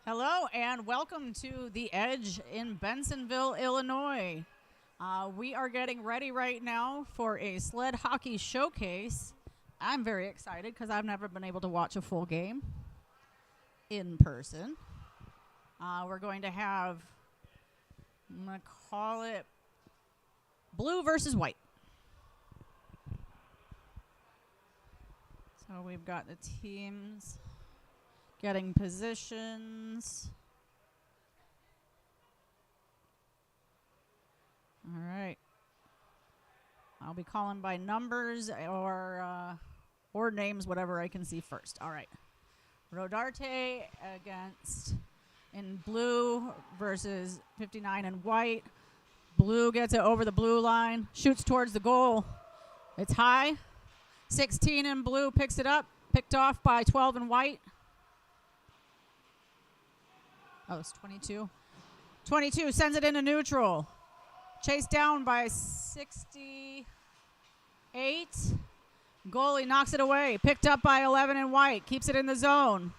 Hello and welcome to The Edge in Bensonville, Illinois. We are getting ready right now for a sled hockey showcase. I'm very excited because I've never been able to watch a full game in person. We're going to have, I'm going to call it blue versus white. So we've got the teams getting positions. All right. I'll be calling by numbers or names, whatever I can see first. All right. Rodarte against in blue versus 59 in white. Blue gets it over the blue line, shoots towards the goal. It's high. 16 in blue picks it up, picked off by 12 in white. Oh, it's 22. 22 sends it into neutral. Chased down by 68. Goalie knocks it away. Picked up by 11 in white. Keeps it in the zone.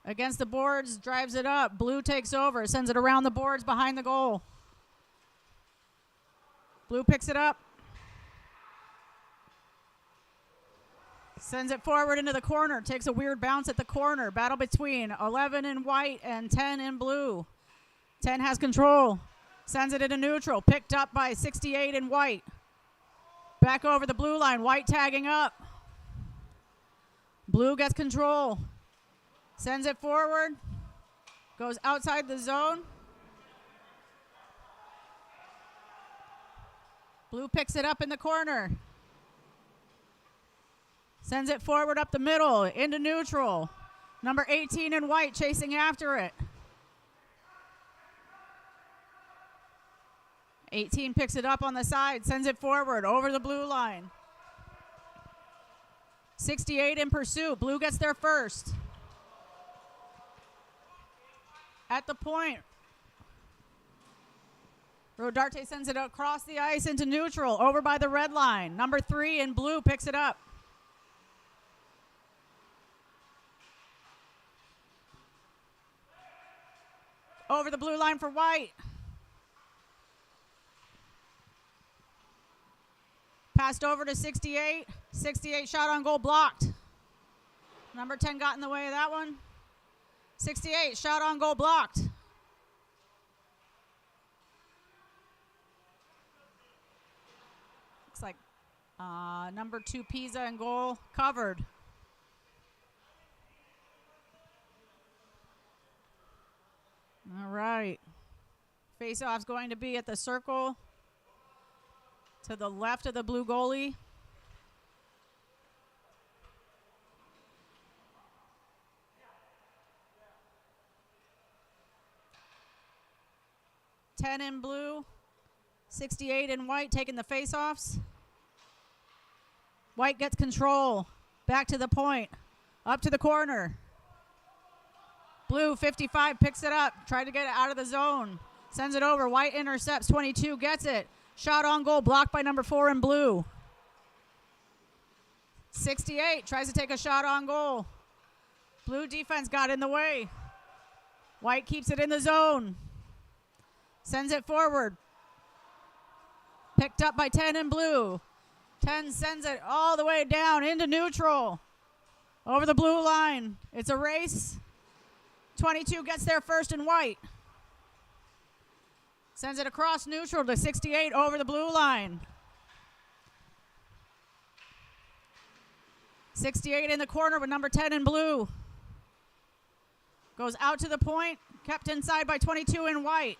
Against the boards, drives it up. Blue takes over. Sends it around the boards behind the goal. Blue picks it up. Sends it forward into the corner. Takes a weird bounce at the corner. Battle between 11 in white and 10 in blue. 10 has control. Sends it into neutral. Picked up by 68 in white. Back over the blue line. White tagging up. Blue gets control. Sends it forward. Goes outside the zone. Blue picks it up in the corner. Sends it forward up the middle, into neutral. Number 18 in white chasing after it. 18 picks it up on the side, sends it forward, over the blue line. 68 in pursuit. Blue gets there first. At the point, Rodarte sends it across the ice into neutral, over by the red line. Number 3 in blue picks it up. Over the blue line for white. Passed over to 68. 68 shot on goal blocked. Number 10 got in the way of that one. 68 shot on goal blocked. Looks like number 2 Pisa in goal covered. All right. Face-off's going to be at the circle to the left of the blue goalie. Ten in blue, 68 in white taking the face-offs. White gets control. Back to the point. Up to the corner. Blue, 55, picks it up. Tried to get it out of the zone. Sends it over. White intercepts. 22 gets it. Shot on goal. Blocked by number 4 in blue. 68 tries to take a shot on goal. Blue defense got in the way. White keeps it in the zone. Sends it forward. Picked up by 10 in blue. 10 sends it all the way down into neutral. Over the blue line. It's a race. 22 gets there first in white. Sends it across neutral to 68 over the blue line. 68 in the corner with number 10 in blue. Goes out to the point. Kept inside by 22 in white.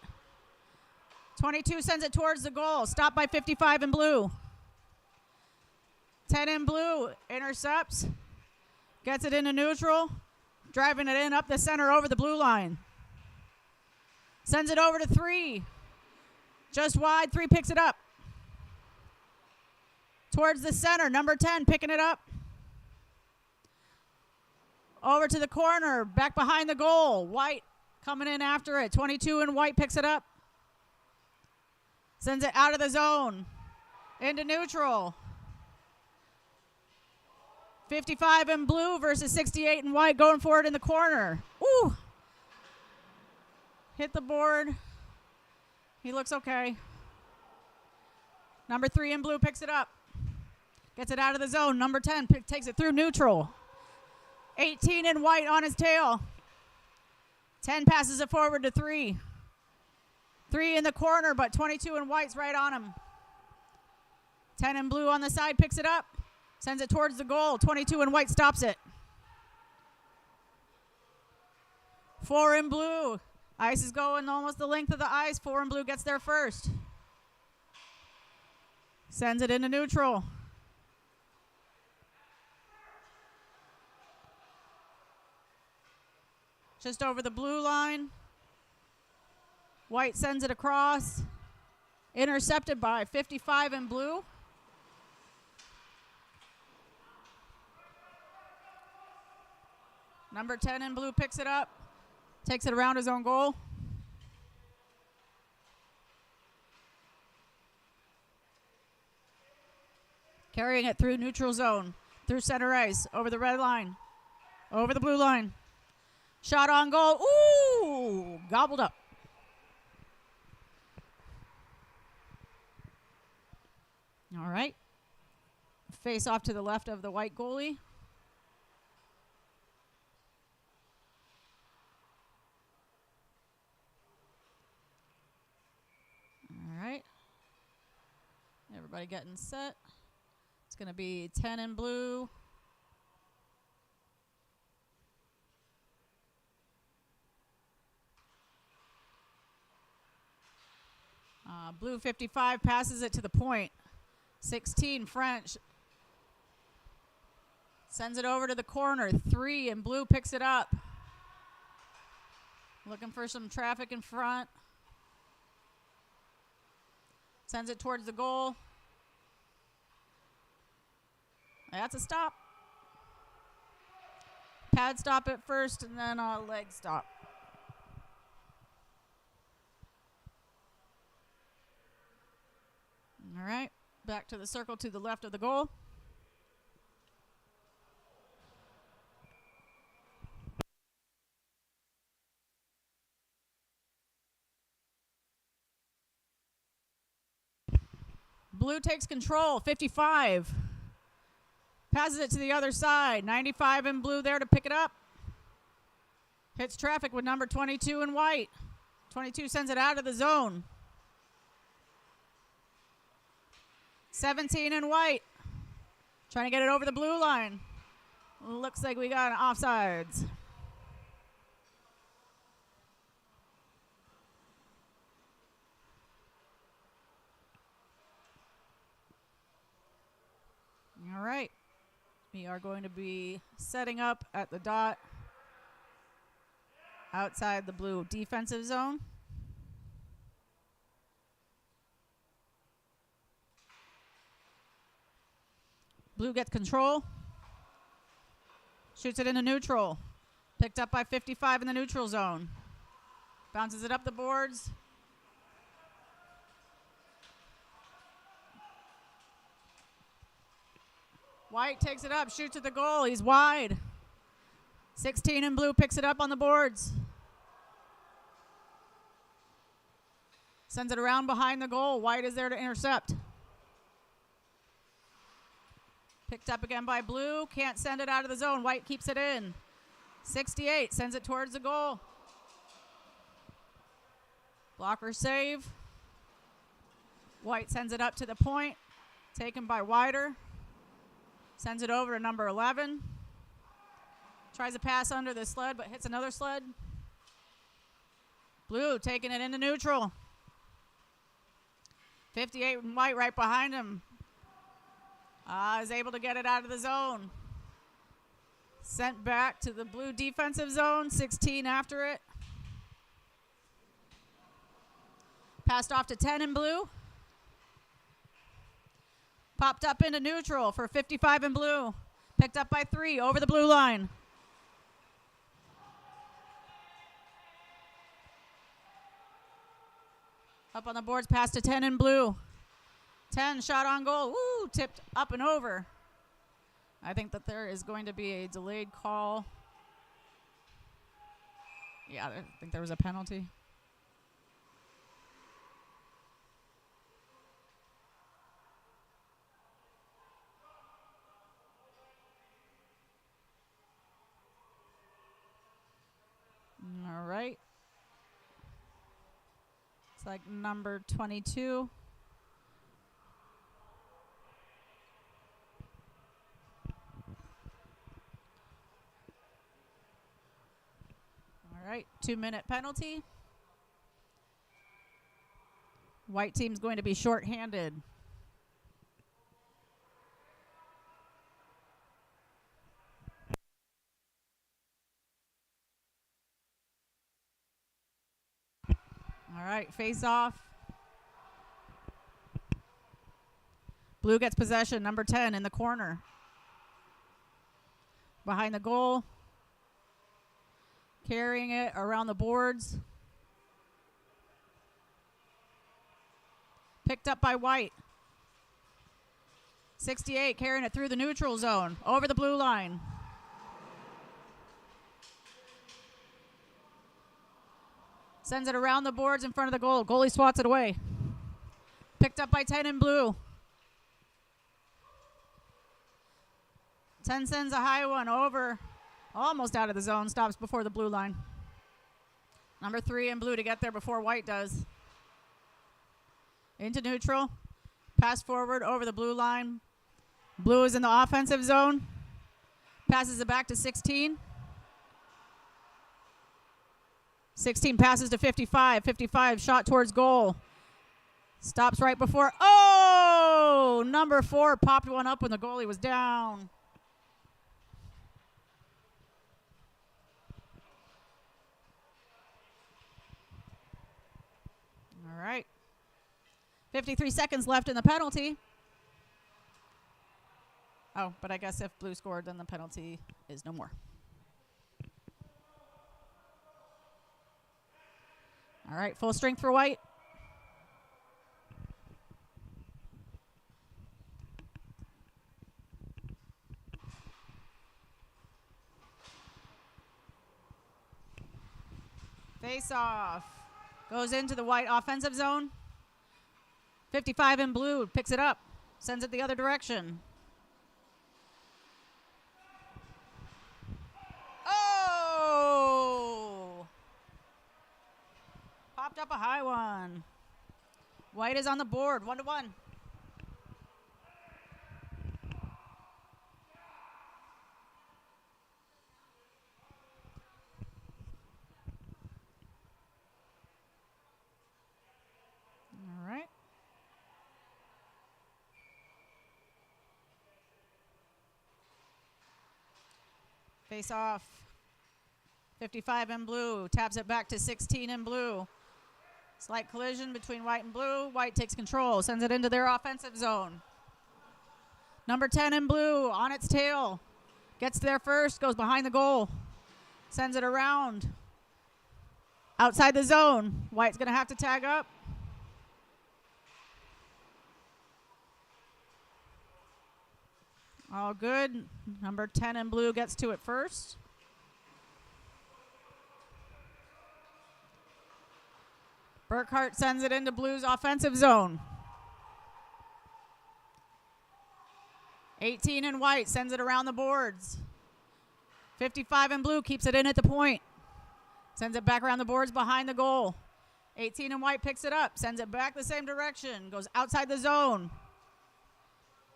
22 sends it towards the goal. Stopped by 55 in blue. 10 in blue intercepts. Gets it into neutral. Driving it in up the center over the blue line. Sends it over to 3. Just wide. 3 picks it up. Towards the center. Number 10 picking it up. Over to the corner. Back behind the goal. White coming in after it. 22 in white picks it up. Sends it out of the zone. Into neutral. 55 in blue versus 68 in white, going for it in the corner. Ooh. Hit the board. He looks okay. Number 3 in blue picks it up. Gets it out of the zone. Number 10 takes it through neutral. 18 in white on his tail. 10 passes it forward to 3. 3 in the corner, but 22 in white's right on him. 10 in blue on the side picks it up. Sends it towards the goal. 22 in white stops it. 4 in blue. Ice is going almost the length of the ice. 4 in blue gets there first. Sends it into neutral. Just over the blue line. White sends it across. Intercepted by 55 in blue. Number 10 in blue picks it up. Takes it around his own goal. Carrying it through neutral zone. Through center ice. Over the red line. Over the blue line. Shot on goal. Ooh! Gobbled up. All right. Face off to the left of the white goalie. All right. Everybody getting set. It's going to be 10 in blue. Blue 55 passes it to the point. 16 French sends it over to the corner. 3 in blue picks it up. Looking for some traffic in front. Sends it towards the goal. That's a stop. Pad stop at first and then a leg stop. All right, back to the circle to the left of the goal. Blue takes control, 55. Passes it to the other side, 95 in blue there to pick it up. Hits traffic with number 22 in white. 22 sends it out of the zone. 17 in white. Trying to get it over the blue line. Looks like we got an offsides. All right. We are going to be setting up at the dot outside the blue defensive zone. Blue gets control. Shoots it into neutral. Picked up by 55 in the neutral zone. Bounces it up the boards. White takes it up, shoots at the goal. He's wide. 16 in blue picks it up on the boards. Sends it around behind the goal. White is there to intercept. Picked up again by blue. Can't send it out of the zone. White keeps it in. 68 sends it towards the goal. Blocker save. White sends it up to the point. Taken by Wider. Sends it over to number 11. Tries a pass under the sled, but hits another sled. Blue taking it into neutral. 58 in white right behind him. Is able to get it out of the zone. Sent back to the blue defensive zone. 16 after it. Passed off to 10 in blue. Popped up into neutral for 55 in blue. Picked up by 3 over the blue line. Up on the boards, pass to 10 in blue. 10 shot on goal. Woo, tipped up and over. I think that there is going to be a delayed call. Yeah, I think there was a penalty. All right. It's like number 22. All right, 2-minute penalty. White team's going to be shorthanded. All right, face off. Blue gets possession, number 10 in the corner. Behind the goal. Carrying it around the boards. Picked up by White. 68 carrying it through the neutral zone. Over the blue line. Sends it around the boards in front of the goal. Goalie swats it away. Picked up by 10 in blue. 10 sends a high one over. Almost out of the zone. Stops before the blue line. Number 3 in blue to get there before White does. Into neutral. Pass forward over the blue line. Blue is in the offensive zone. Passes it back to 16. 16 passes to 55. 55 shot towards goal. Stops right before. Oh! Number 4 popped one up when the goalie was down. All right. 53 seconds left in the penalty. Oh, but I guess if blue scored, then the penalty is no more. All right, full strength for White. Face off. Goes into the White offensive zone. 55 in blue, picks it up, sends it the other direction. Oh! Popped up a high one. White is on the board, 1-1. All right. Face off. 55 in blue. Taps it back to 16 in blue. Slight collision between White and blue. White takes control. Sends it into their offensive zone. Number 10 in blue on its tail. Gets there first. Goes behind the goal. Sends it around. Outside the zone. White's going to have to tag up. All good. Number 10 in blue gets to it first. Burkhart sends it into blue's offensive zone. 18 in White sends it around the boards. 55 in blue keeps it in at the point. Sends it back around the boards behind the goal. 18 in White picks it up. Sends it back the same direction. Goes outside the zone.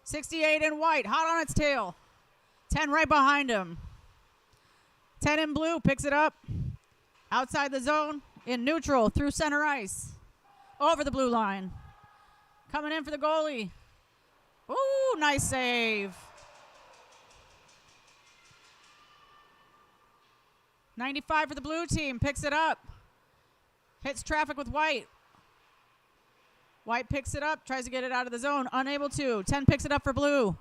68 in White, hot on its tail. 10 right behind him. 10 in blue picks it up. Outside the zone, in neutral, through center ice. Over the blue line. Coming in for the goalie. Ooh, nice save. 95 for the blue team, picks it up. Hits traffic with White. White picks it up, tries to get it out of the zone, unable to. 10 picks it up for blue.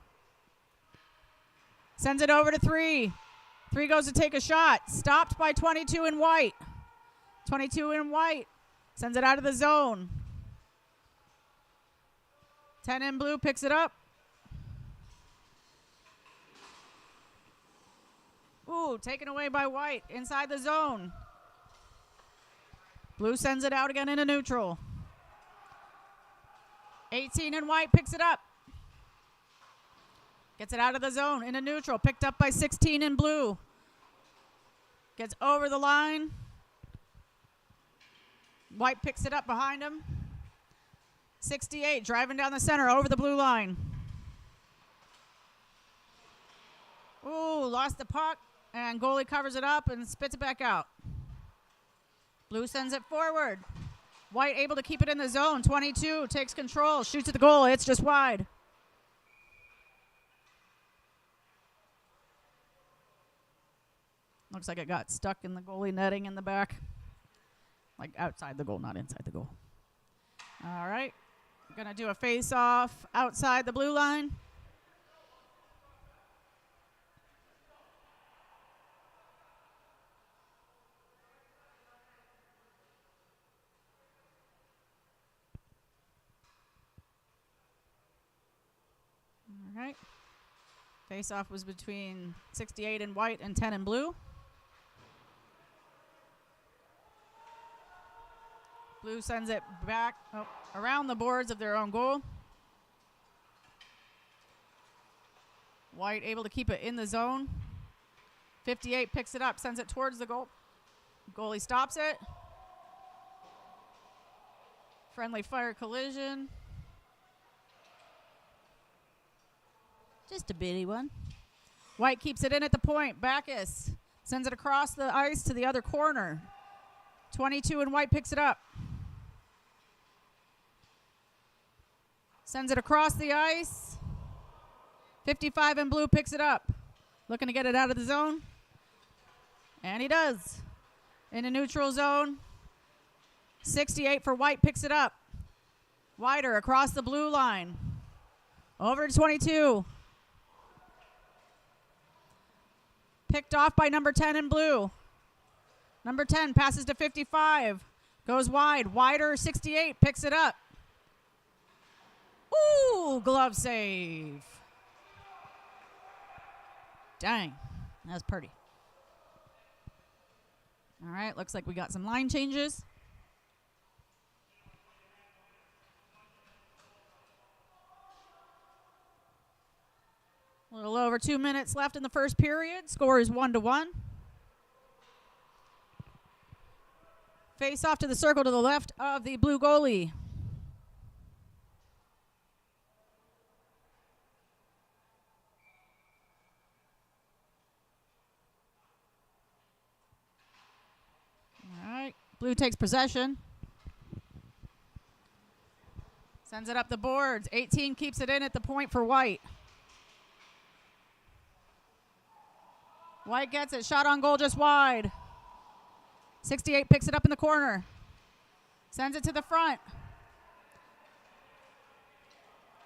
Sends it over to 3. 3 goes to take a shot. Stopped by 22 in White. 22 in White. Sends it out of the zone. 10 in blue picks it up. Ooh, taken away by white inside the zone. Blue sends it out again into neutral. 18 in white picks it up. Gets it out of the zone into neutral. Picked up by 16 in blue. Gets over the line. White picks it up behind him. 68 driving down the center over the blue line. Ooh, lost the puck. And goalie covers it up and spits it back out. Blue sends it forward. White able to keep it in the zone. 22 takes control, shoots at the goal. It's just wide. Looks like it got stuck in the goalie netting in the back. Like outside the goal, not inside the goal. All right. Gonna do a face-off outside the blue line. All right. Face-off was between 68 in white and 10 in blue. Blue sends it back around the boards of their own goal. White able to keep it in the zone. 58 picks it up, sends it towards the goal. Goalie stops it. Friendly fire collision. Just a bitty one. White keeps it in at the point. Backus sends it across the ice to the other corner. 22 in white picks it up. Sends it across the ice. 55 in blue picks it up. Looking to get it out of the zone. And he does. In a neutral zone. 68 for white picks it up. Wider across the blue line. Over to 22. Picked off by number 10 in blue. Number 10 passes to 55. Goes wide. Wider 68 picks it up. Ooh, glove save. Dang, that was pretty. All right, looks like we got some line changes. A little over 2 minutes left in the first period. Score is 1-1. Face off to the circle to the left of the blue goalie. All right, blue takes possession. Sends it up the boards. 18 keeps it in at the point for white. White gets it. Shot on goal just wide. 68 picks it up in the corner. Sends it to the front.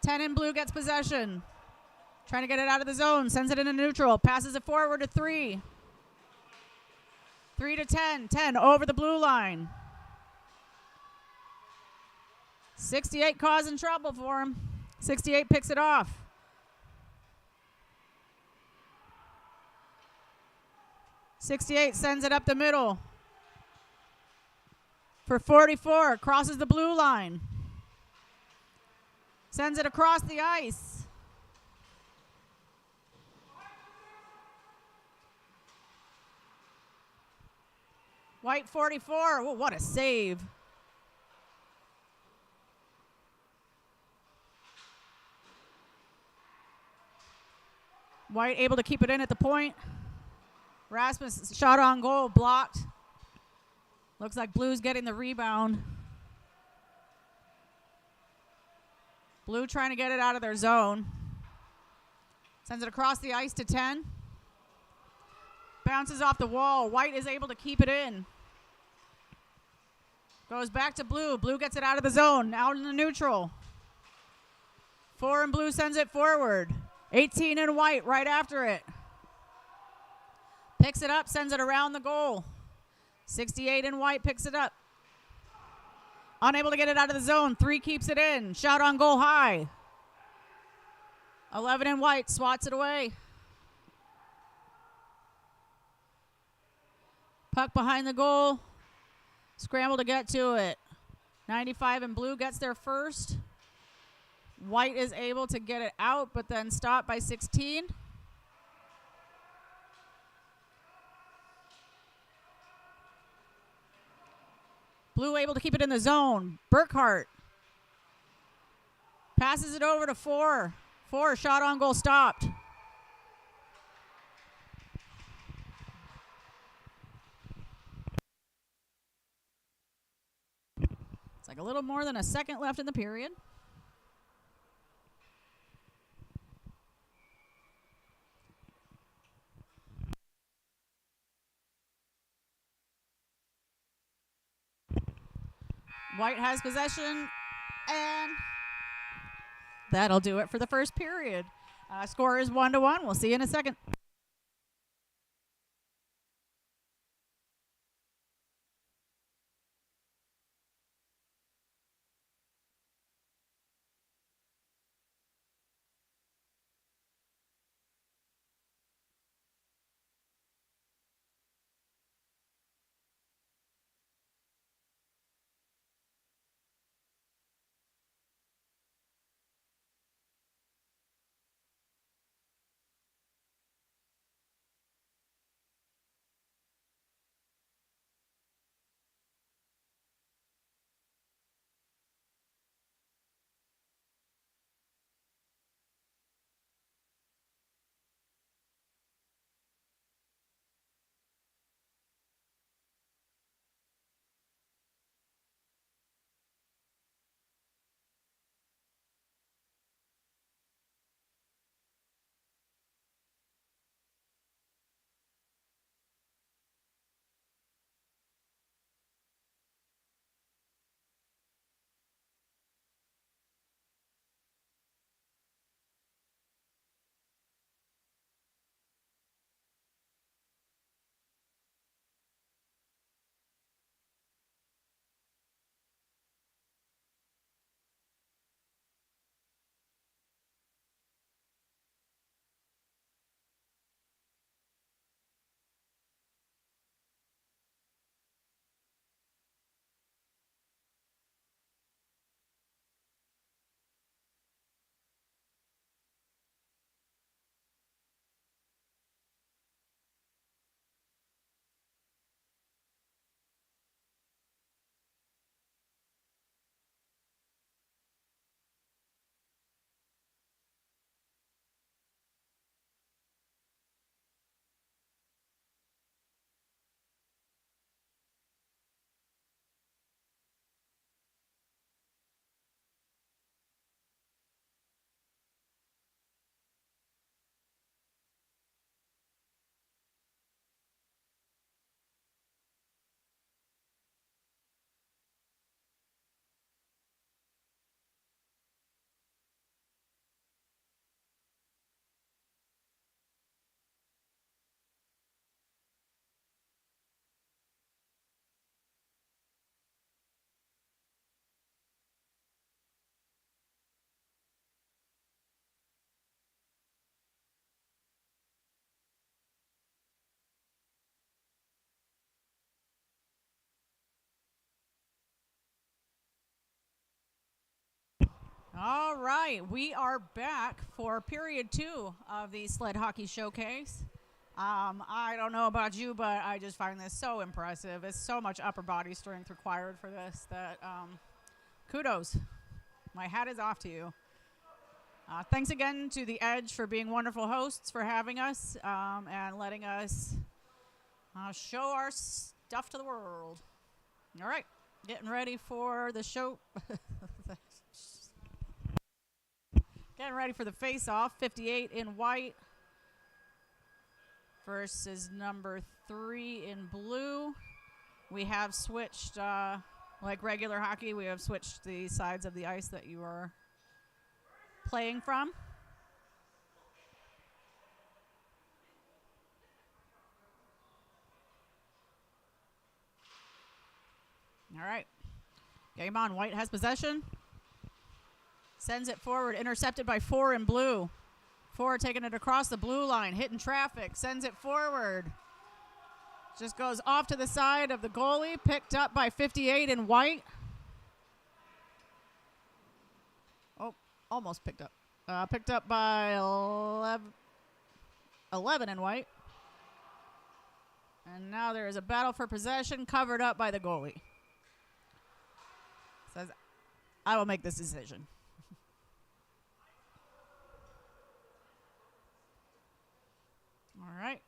10 in blue gets possession. Trying to get it out of the zone. Sends it into neutral. Passes it forward to 3. 3 to 10. 10 over the blue line. 68 causing trouble for him. 68 picks it off. '68 sends it up the middle. For 44, crosses the blue line. Sends it across the ice. White 44, oh, what a save. White able to keep it in at the point. Rasmus shot on goal, blocked. Looks like Blue's getting the rebound. Blue trying to get it out of their zone. Sends it across the ice to 10. Bounces off the wall. White is able to keep it in. Goes back to Blue. Blue gets it out of the zone, out in the neutral. 4 in blue sends it forward. 18 in white right after it. Picks it up, sends it around the goal. 68 in white picks it up. Unable to get it out of the zone. 3 keeps it in. Shot on goal high. 11 in white swats it away. Puck behind the goal. Scramble to get to it. 95 in blue gets there first. White is able to get it out, but then stopped by 16. Blue able to keep it in the zone. Burkhart passes it over to 4. 4, shot on goal stopped. It's like a little more than a second left in the period. White has possession, and that'll do it for the first period. Score is 1-1. We'll see you in a second. All right, we are back for period 2 of the Sled Hockey Showcase. I don't know about you, but I just find this so impressive. It's so much upper body strength required for this that kudos. My hat is off to you. Thanks again to The Edge for being wonderful hosts, for having us and letting us show our stuff to the world. All right, getting ready for the show. Getting ready for the face-off. 58 in white versus number 3 in blue. We have switched, like regular hockey, we have switched the sides of the ice that you are playing from. All right. Game on. White has possession. Sends it forward. Intercepted by 4 in blue. 4 taking it across the blue line. Hitting traffic. Sends it forward. Just goes off to the side of the goalie, picked up by 58 in white. Oh, almost picked up. Picked up by 11 in white. And now there is a battle for possession covered up by the goalie. Says, I will make this decision. All right.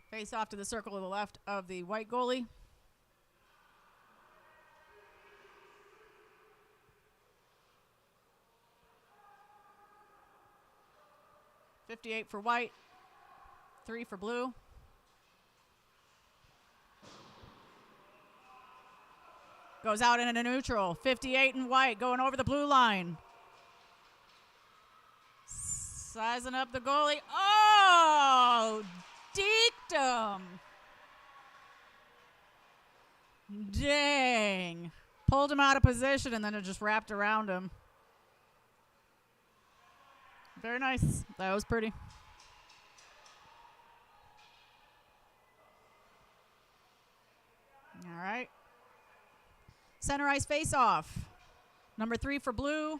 Face off to the circle to the left of the white goalie. $58 for white, 3 for blue. Goes out in a neutral. 58 in white, going over the blue line. Sizing up the goalie. Oh! Deked him. Dang. Pulled him out of position and then it just wrapped around him. Very nice. That was pretty. All right. Center ice face off. Number 3 for blue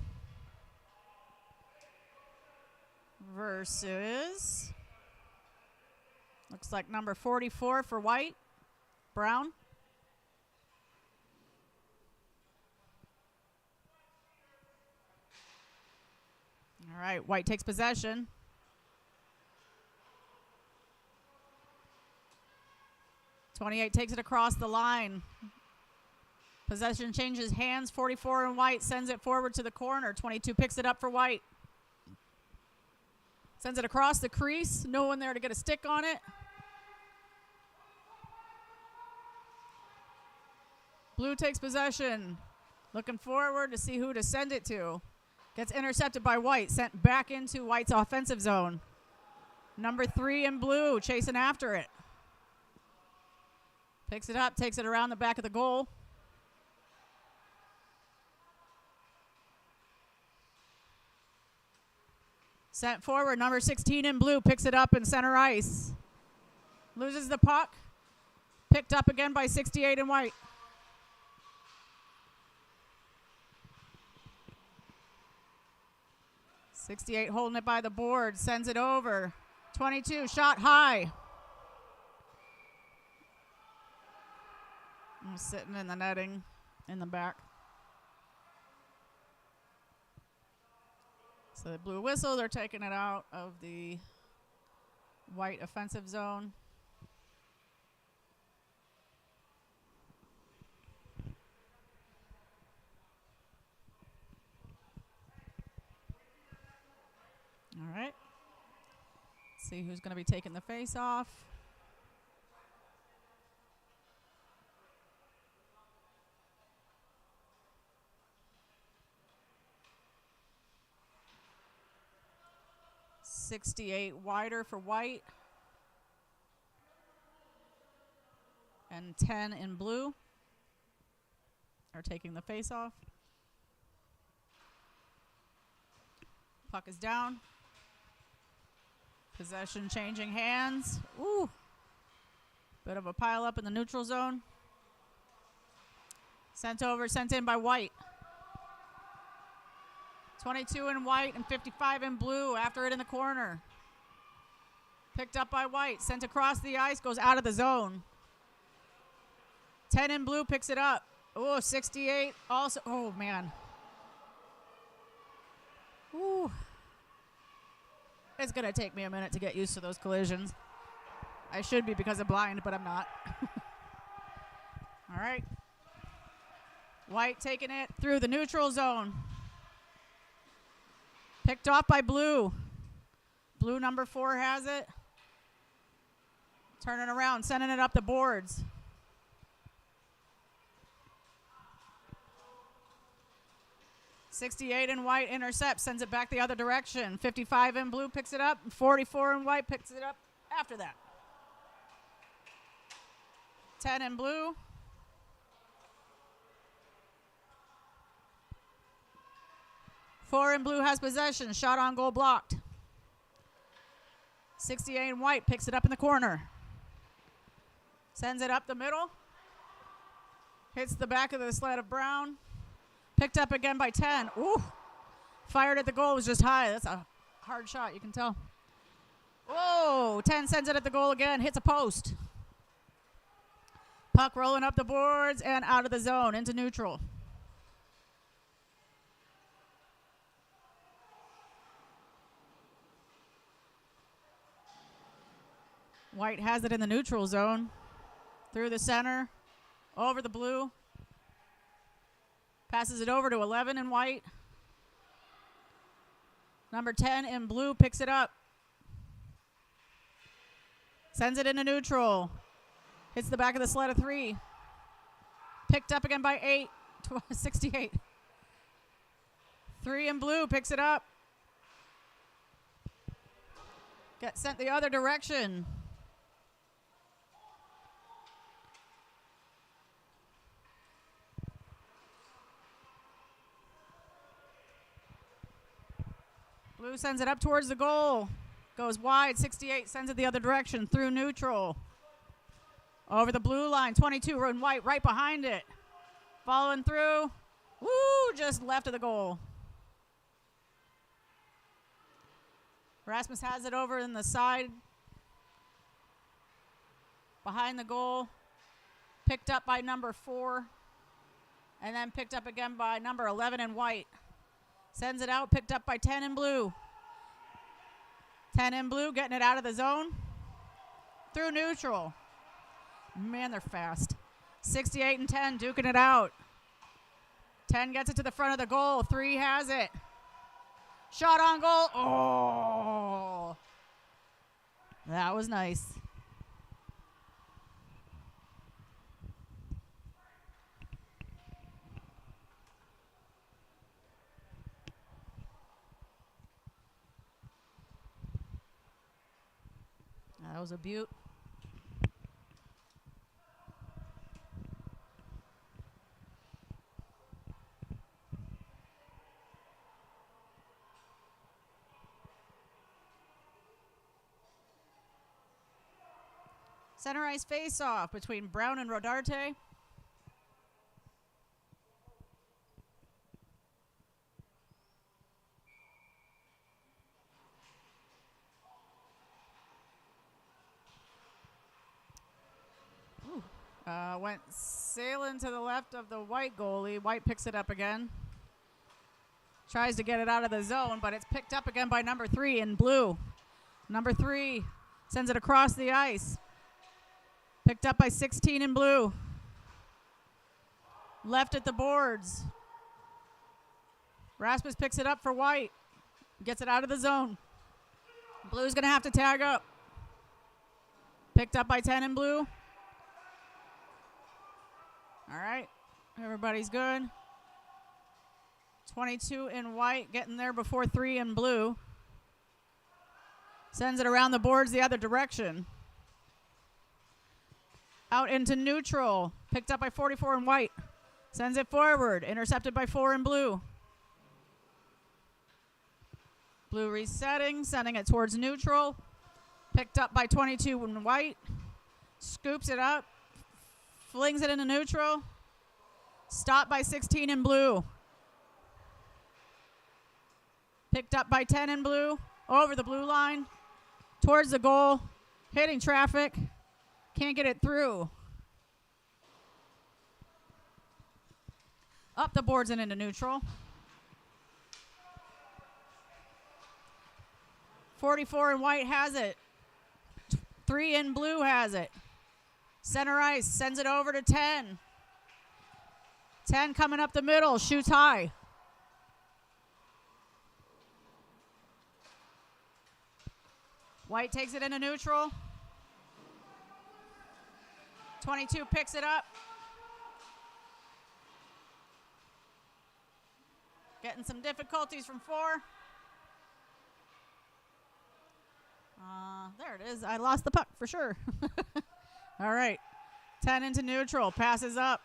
versus, looks like number 44 for white, Brown. All right, white takes possession. '28 takes it across the line. Possession changes hands. 44 in white sends it forward to the corner. 22 picks it up for white. Sends it across the crease. No one there to get a stick on it. Blue takes possession. Looking forward to see who to send it to. Gets intercepted by white. Sent back into white's offensive zone. Number 3 in blue chasing after it. Picks it up, takes it around the back of the goal. Sent forward, number 16 in blue picks it up in center ice. Loses the puck. Picked up again by 68 in white. '68 holding it by the board, sends it over. 22 shot high. Sitting in the netting in the back. So the blue whistle, they're taking it out of the white offensive zone. All right. See who's going to be taking the face off. '68 wider for white. And 10 in blue are taking the face off. Puck is down. Possession changing hands. Ooh. Bit of a pile up in the neutral zone. Sent over, sent in by white. 22 in white and 55 in blue after it in the corner. Picked up by white, sent across the ice, goes out of the zone. 10 in blue picks it up. Oh, 68 also. Oh, man. Ooh. It's going to take me a minute to get used to those collisions. I should be because I'm blind, but I'm not. All right. White taking it through the neutral zone. Picked off by blue. Blue number 4 has it. Turning around, sending it up the boards. '68 in white intercepts, sends it back the other direction. 55 in blue picks it up. 44 in white picks it up after that. 10 in blue. Four in blue has possession. Shot on goal blocked. 68 in white picks it up in the corner. Sends it up the middle. Hits the back of the sled of Brown. Picked up again by 10. Ooh. Fired at the goal, was just high. That's a hard shot, you can tell. Whoa, 10 sends it at the goal again. Hits a post. Puck rolling up the boards and out of the zone into neutral. White has it in the neutral zone. Through the center. Over the blue. Passes it over to 11 in white. Number 10 in blue picks it up. Sends it into neutral. Hits the back of the sled of 3. Picked up again by 8. 68. 3 in blue picks it up. Gets sent the other direction. Blue sends it up towards the goal. Goes wide. 68 sends it the other direction through neutral. Over the blue line. 22 in white right behind it. Following through. Woo! Just left of the goal. Rasmus has it over in the side. Behind the goal. Picked up by number 4. And then picked up again by number 11 in white. Sends it out, picked up by 10 in blue. 10 in blue, getting it out of the zone. Through neutral. Man, they're fast. 68 and 10, duking it out. 10 gets it to the front of the goal. 3 has it. Shot on goal. Oh! That was nice. That was a beaut. Center ice face-off between Brown and Rodarte. Went sailing to the left of the white goalie. White picks it up again. Tries to get it out of the zone, but it's picked up again by number 3 in blue. Number 3 sends it across the ice. Picked up by 16 in blue. Left at the boards. Rasmus picks it up for White. Gets it out of the zone. Blue's going to have to tag up. Picked up by 10 in blue. All right, everybody's good. 22 in white, getting there before 3 in blue. Sends it around the boards the other direction. Out into neutral, picked up by 44 in white. Sends it forward, intercepted by 4 in blue. Blue resetting, sending it towards neutral. Picked up by 22 in white. Scoops it up. Flings it into neutral. Stopped by 16 in blue. Picked up by 10 in blue. Over the blue line. Towards the goal. Hitting traffic. Can't get it through. Up the boards and into neutral. 44 in white has it. 3 in blue has it. Center ice, sends it over to 10. 10 coming up the middle, shoots high. White takes it into neutral. 22 picks it up. Getting some difficulties from 4. There it is. I lost the puck for sure. All right. 10 into neutral. Passes up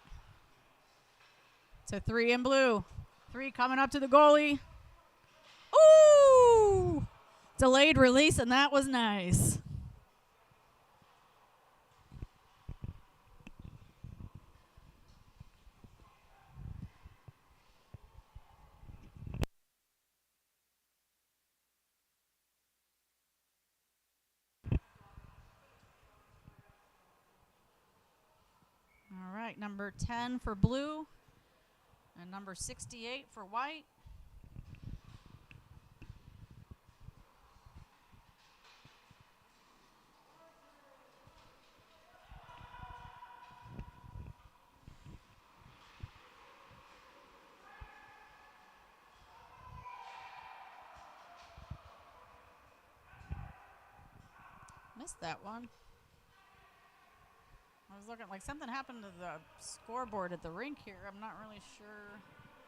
to 3 in blue. 3 coming up to the goalie. Ooh! Delayed release, and that was nice. number 10 for blue, and number 68 for white. Missed that one. I was looking like something happened to the scoreboard at the rink here. I'm not really sure.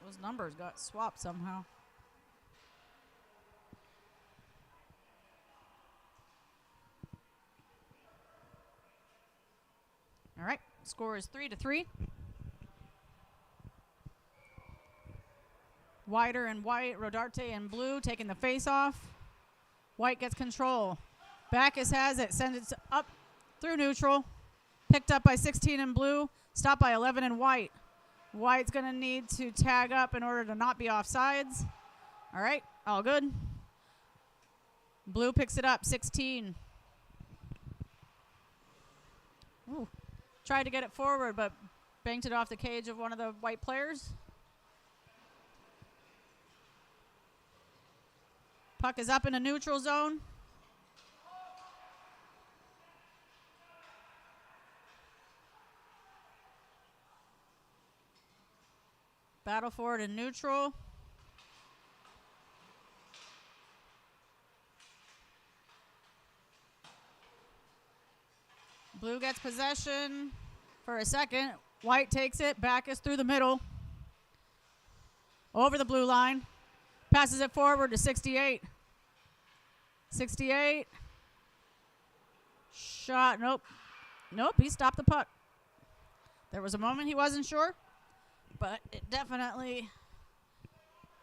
Those numbers got swapped somehow. All right, score is 3-3. Wider and white, Rodarte and blue taking the face off. White gets control. Backus has it, sends it up through neutral. Picked up by 16 in blue, stopped by 11 in white. White's going to need to tag up in order to not be offsides. All right, all good. Blue picks it up, 16. Ooh, tried to get it forward, but banked it off the cage of one of the white players. Puck is up in a neutral zone. Battle for it in neutral. Blue gets possession for a second. White takes it. Backus through the middle. Over the blue line. Passes it forward to 68. 68. Shot. Nope. Nope, he stopped the puck. There was a moment he wasn't sure, but it definitely,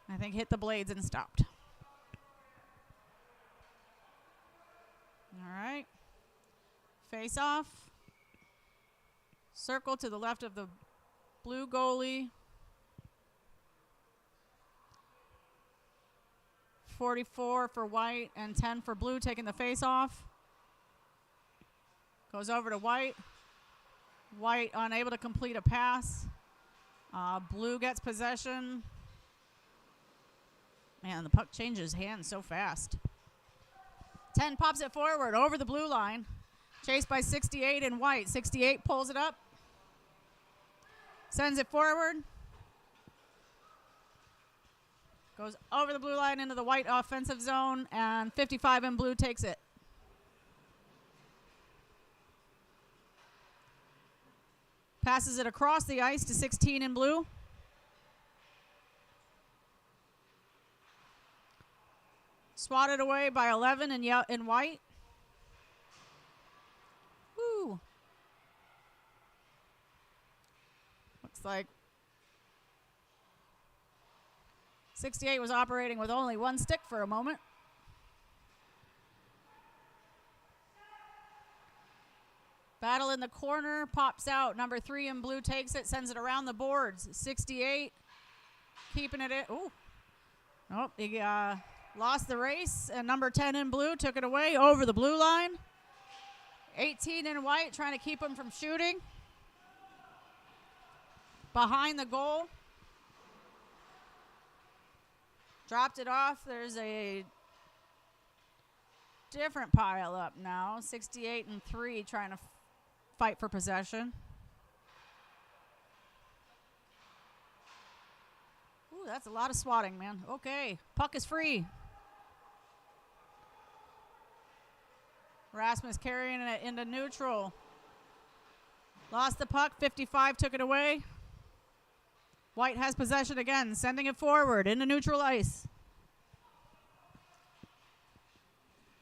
I think, hit the blades and stopped. All right. Face off. Circle to the left of the blue goalie. 44 for white and 10 for blue taking the face off. Goes over to white. White unable to complete a pass. Blue gets possession. Man, the puck changes hands so fast. 10 pops it forward over the blue line. Chased by 68 in white. 68 pulls it up. Sends it forward. Goes over the blue line into the white offensive zone, and 55 in blue takes it. Passes it across the ice to 16 in blue. Swatted away by 11 in white. Woo. Looks like 68 was operating with only one stick for a moment. Battle in the corner, pops out. Number 3 in blue takes it, sends it around the boards. 68, keeping it in. Ooh. Nope, he lost the race, and number 10 in blue took it away over the blue line. 18 in white, trying to keep him from shooting. Behind the goal. Dropped it off. There's a different pile up now. 68 and 3 trying to fight for possession. Ooh, that's a lot of swatting, man. Okay, puck is free. Rasmus carrying it into neutral. Lost the puck. 55 took it away. White has possession again, sending it forward into neutral ice.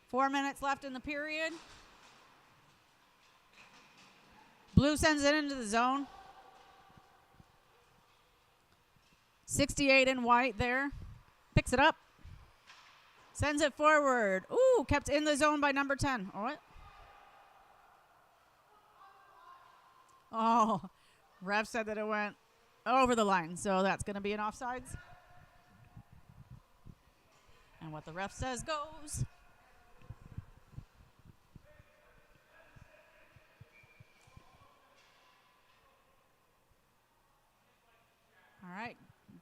4 minutes left in the period. Blue sends it into the zone. 68 in white there. Picks it up. Sends it forward. Ooh, kept in the zone by number 10. Oh, what? Oh, ref said that it went over the line, so that's going to be an offsides. And what the ref says goes.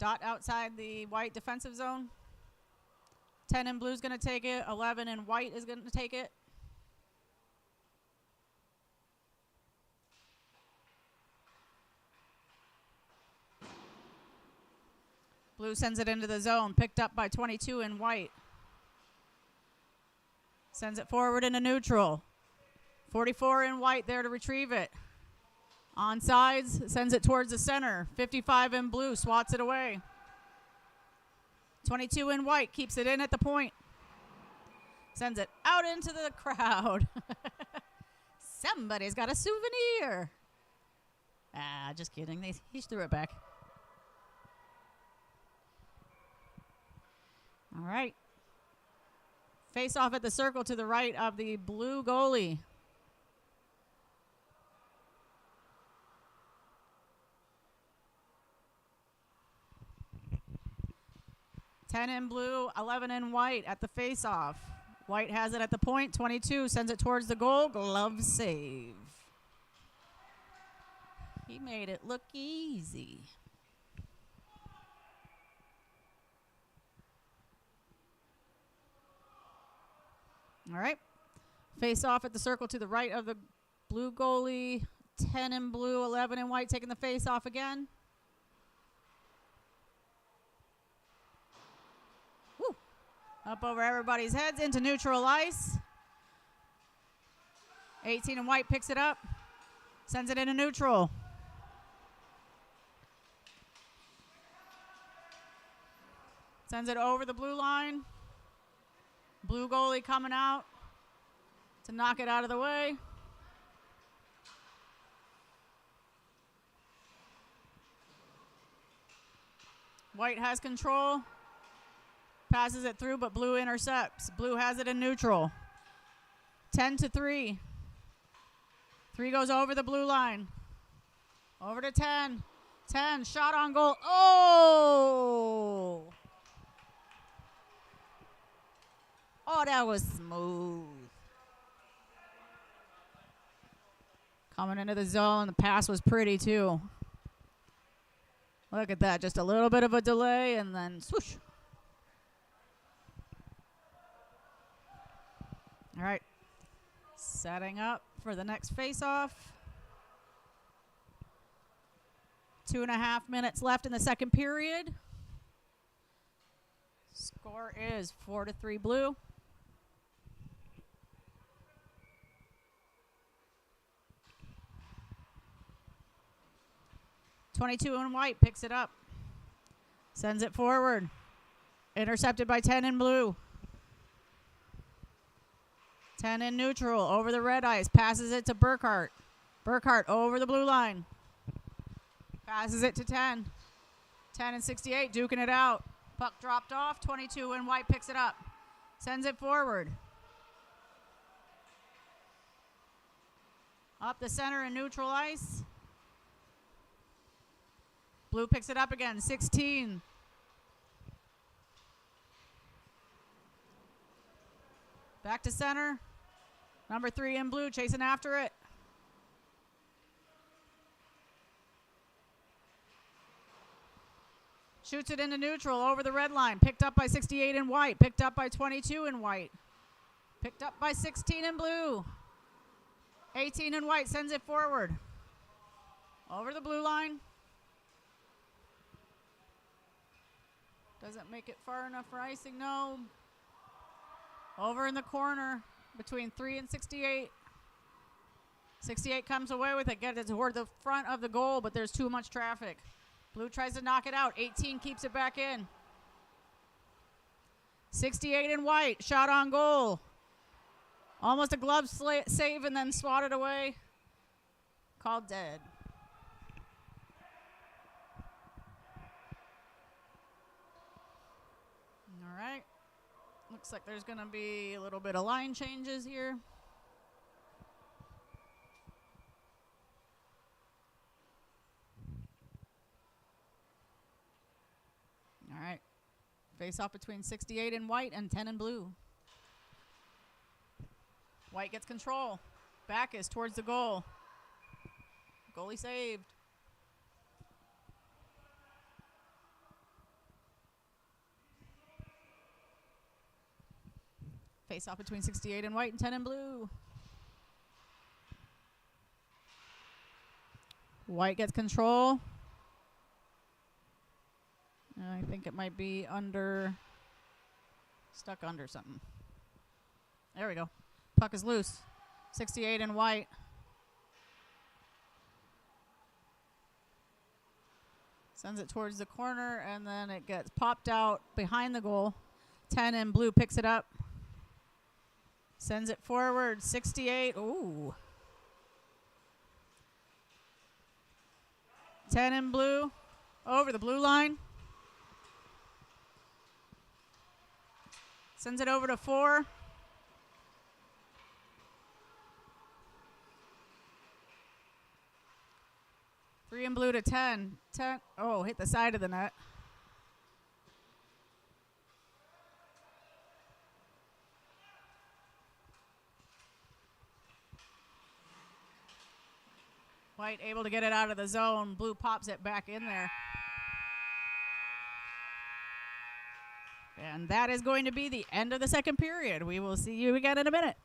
Dot outside the white defensive zone. 10 in blue is going to take it. 11 in white is going to take it. Blue sends it into the zone. Picked up by 22 in white. Sends it forward into neutral. 44 in white there to retrieve it. On sides, sends it towards the center. 55 in blue, swats it away. 22 in white, keeps it in at the point. Sends it out into the crowd. Somebody's got a souvenir. Ah, just kidding. He threw it back. All right. Face off at the circle to the right of the blue goalie. Ten in blue, 11 in white at the face-off. White has it at the point. 22 sends it towards the goal. Glove save. He made it look easy. All right. Face off at the circle to the right of the blue goalie. 10 in blue, 11 in white, taking the face off again. Woo. Up over everybody's heads into neutral ice. 18 in white picks it up. Sends it into neutral. Sends it over the blue line. Blue goalie coming out to knock it out of the way. White has control. Passes it through, but blue intercepts. Blue has it in neutral. 10-3. 3 goes over the blue line. Over to 10. 10, shot on goal. Oh! Oh, that was smooth. Coming into the zone. The pass was pretty, too. Look at that. Just a little bit of a delay, and then swoosh. All right. Setting up for the next face-off. 2.5 minutes left in the second period. Score is 4-3 blue. .22 in white picks it up. Sends it forward. Intercepted by 10 in blue. 10 in neutral. Over the red ice. Passes it to Burkhart. Burkhart over the blue line. Passes it to 10. 10 and 68. Duking it out. Puck dropped off. 22 in white picks it up. Sends it forward. Up the center in neutral ice. Blue picks it up again. 16. Back to center. Number 3 in blue chasing after it. Shoots it into neutral over the red line. Picked up by 68 in white. Picked up by 22 in white. Picked up by 16 in blue. 18 in white sends it forward. Over the blue line. Doesn't make it far enough for icing, no. Over in the corner between 3 and 68. 68 comes away with it, gets it toward the front of the goal, but there's too much traffic. Blue tries to knock it out. 18 keeps it back in. 68 in white, shot on goal. Almost a glove save and then swatted away. Called dead. All right. Looks like there's going to be a little bit of line changes here. All right. Face off between 68 in white and 10 in blue. White gets control. Back is towards the goal. Goalie saved. Face off between 68 in white and 10 in blue. White gets control. I think it might be stuck under something. There we go. Puck is loose. 68 in white. Sends it towards the corner, and then it gets popped out behind the goal. 10 in blue picks it up. Sends it forward. 68. Ooh. 10 in blue. Over the blue line. Sends it over to 4. Three in blue to 10. 10. Oh, hit the side of the net. White able to get it out of the zone. Blue pops it back in there. And that is going to be the end of the second period. We will see you again in a minute.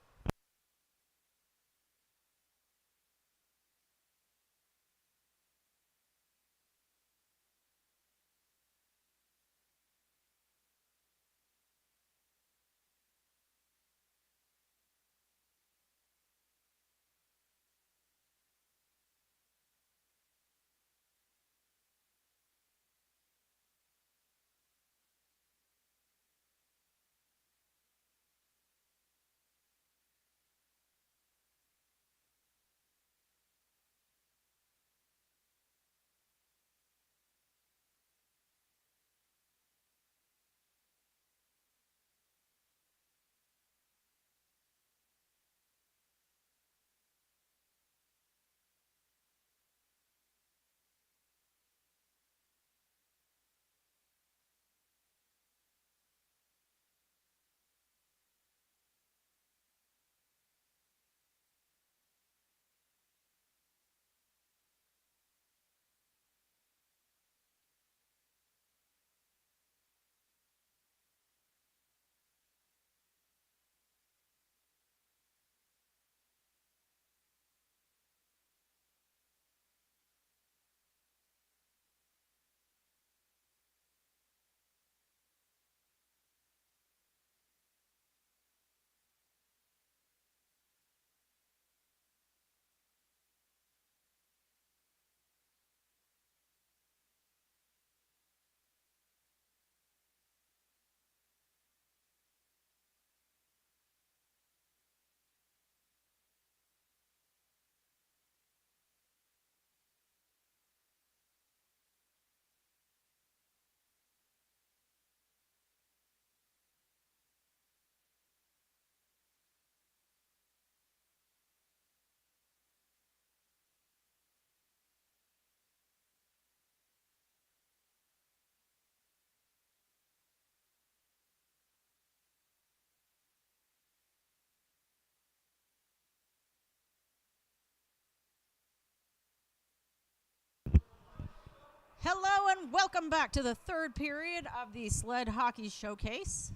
Hello and welcome back to the third period of the Sled Hockey Showcase.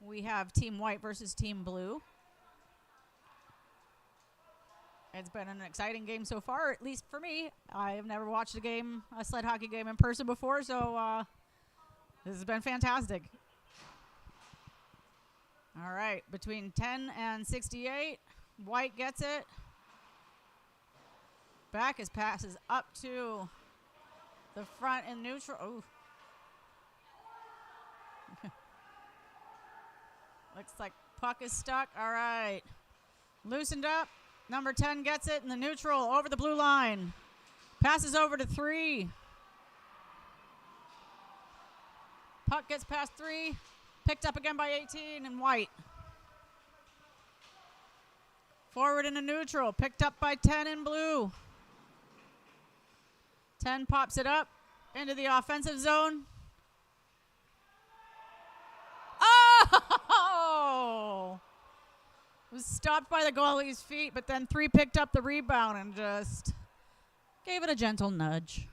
We have Team White versus Team Blue. It's been an exciting game so far, at least for me. I have never watched a sled hockey game in person before, so this has been fantastic. All right, between 10 and 68, White gets it. Back his passes up to the front in neutral. Ooh. Looks like puck is stuck. All right. Loosened up. Number 10 gets it in the neutral over the blue line. Passes over to 3. Puck gets past 3. Picked up again by 18 in White. Forward into neutral. Picked up by 10 in blue. 10 pops it up into the offensive zone. Oh! Was stopped by the goalie's feet, but then 3 picked up the rebound and just gave it a gentle nudge.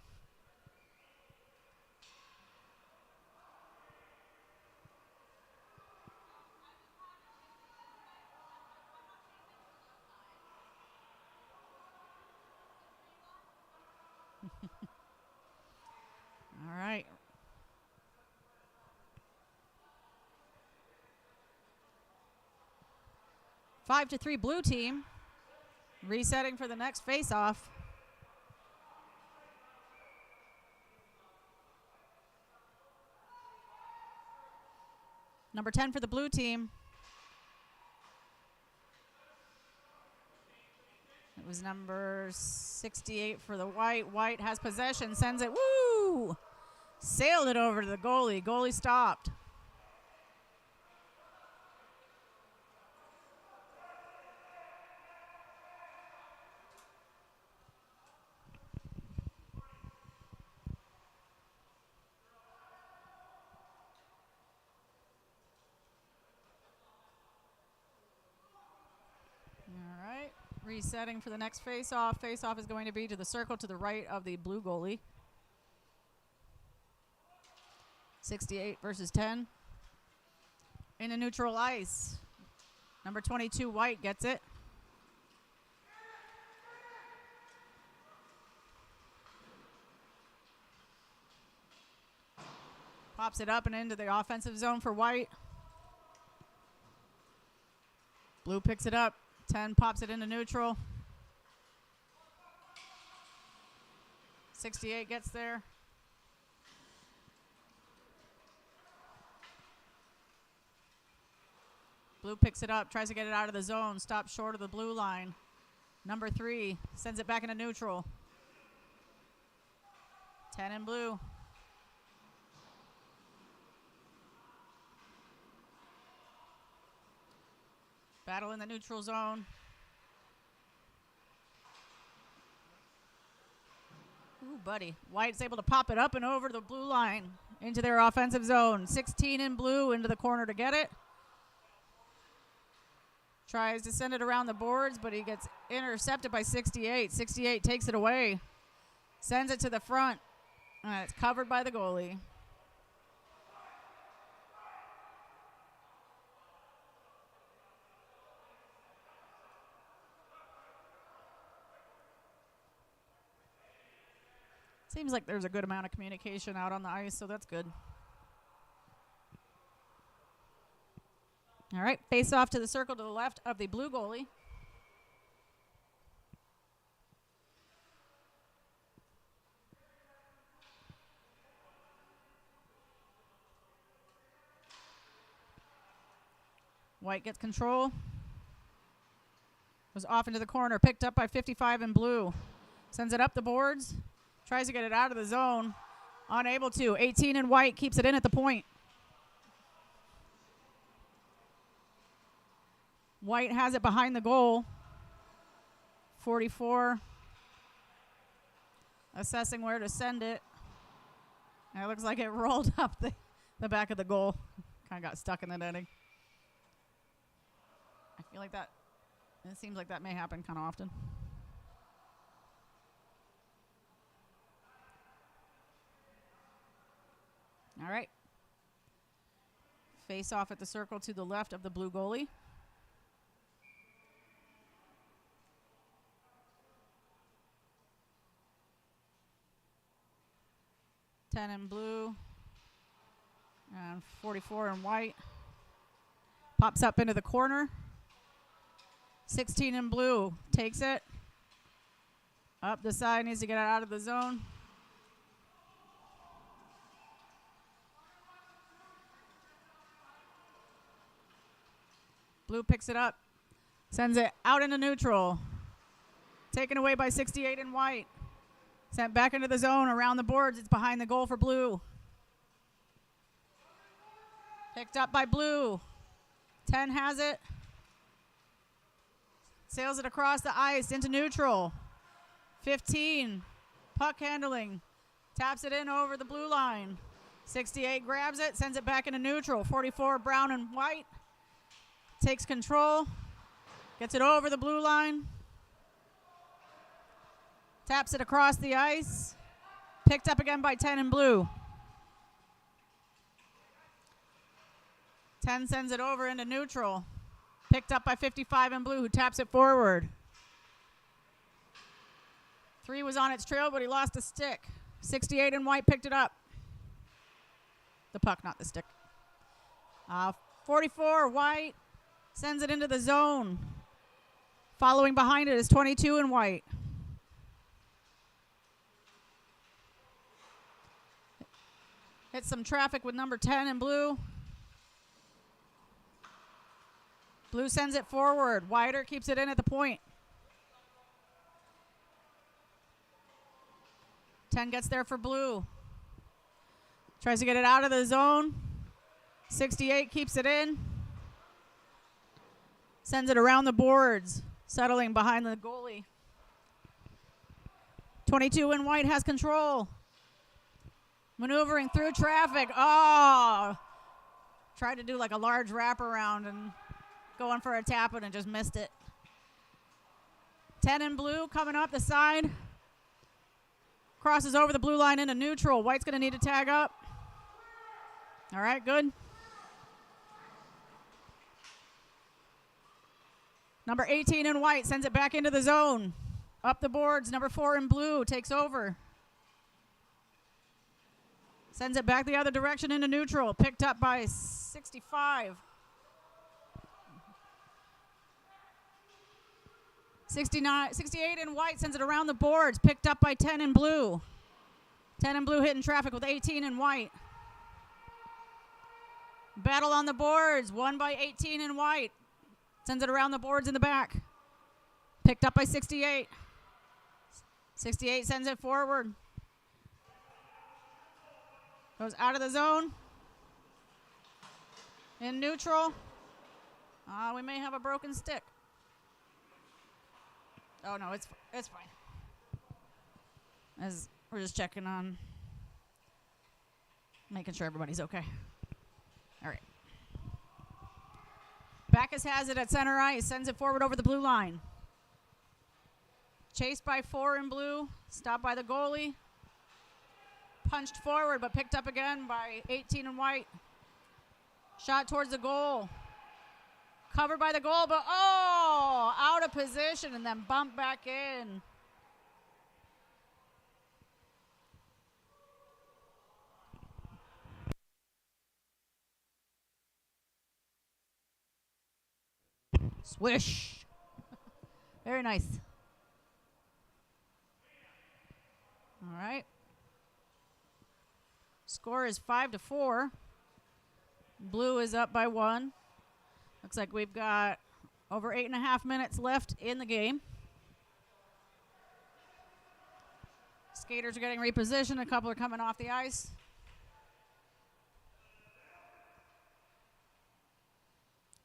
5-3 blue team. Resetting for the next face-off. Number 10 for the blue team. It was number 68 for the white. White has possession, sends it, woo! Sailed it over to the goalie. Goalie stopped. All right, resetting for the next face-off. Face-off is going to be to the circle to the right of the blue goalie. 68 versus 10. In a neutral ice. Number 22, White, gets it. Pops it up and into the offensive zone for White. Blue picks it up. 10 pops it into neutral. 68 gets there. Blue picks it up, tries to get it out of the zone, stops short of the blue line. Number 3 sends it back into neutral. 10 in blue. Battle in the neutral zone. Ooh, buddy. White's able to pop it up and over the blue line into their offensive zone. 16 in blue into the corner to get it. Tries to send it around the boards, but he gets intercepted by 68. 68 takes it away. Sends it to the front. And it's covered by the goalie. Seems like there's a good amount of communication out on the ice, so that's good. All right, face off to the circle to the left of the blue goalie. White gets control. Goes off into the corner, picked up by 55 in blue. Sends it up the boards. Tries to get it out of the zone. Unable to. 18 in White keeps it in at the point. White has it behind the goal. 44. Assessing where to send it. And it looks like it rolled up the back of the goal. Kind of got stuck in the netting. I feel like that, it seems like that may happen kind of often. All right. Face off at the circle to the left of the blue goalie. $10 in blue and 44 in white. Pops up into the corner. 16 in blue takes it. Up the side, needs to get it out of the zone. Blue picks it up, sends it out into neutral. Taken away by 68 in white. Sent back into the zone around the boards. It's behind the goal for blue. Picked up by blue. 10 has it. Sails it across the ice into neutral. 15. Puck handling. Taps it in over the blue line. 68 grabs it, sends it back into neutral. 44 brown and white. Takes control. Gets it over the blue line. Taps it across the ice. Picked up again by 10 in blue. 10 sends it over into neutral. Picked up by 55 in blue, who taps it forward. 3 was on its trail, but he lost a stick. 68 in white picked it up. The puck, not the stick. 44 white sends it into the zone. Following behind it is 22 in white. Hit some traffic with number 10 in blue. Blue sends it forward. Wider keeps it in at the point. 10 gets there for blue. Tries to get it out of the zone. 68 keeps it in. Sends it around the boards, settling behind the goalie. 22 in white has control. Maneuvering through traffic. Oh! Tried to do like a large wraparound and going for a tap and just missed it. 10 in blue coming up the side. Crosses over the blue line into neutral. White's going to need to tag up. All right, good. Number 18 in white sends it back into the zone. Up the boards, number 4 in blue takes over. Sends it back the other direction into neutral. Picked up by 65. 68 in white sends it around the boards. Picked up by 10 in blue. 10 in blue hitting traffic with 18 in white. Battle on the boards. Won by 18 in white. Sends it around the boards in the back. Picked up by 68. 68 sends it forward. Goes out of the zone. In neutral. We may have a broken stick. Oh, no, it's fine. As we're just checking on making sure everybody's okay. All right. Backus has it at center ice. Sends it forward over the blue line. Chased by 4 in blue. Stopped by the goalie. Punched forward, but picked up again by 18 in white. Shot towards the goal. Covered by the goal, but out of position and then bumped back in. Swish. Very nice. All right. Score is 5-4. Blue is up by 1. Looks like we've got over 8.5 minutes left in the game. Skaters are getting repositioned. A couple are coming off the ice.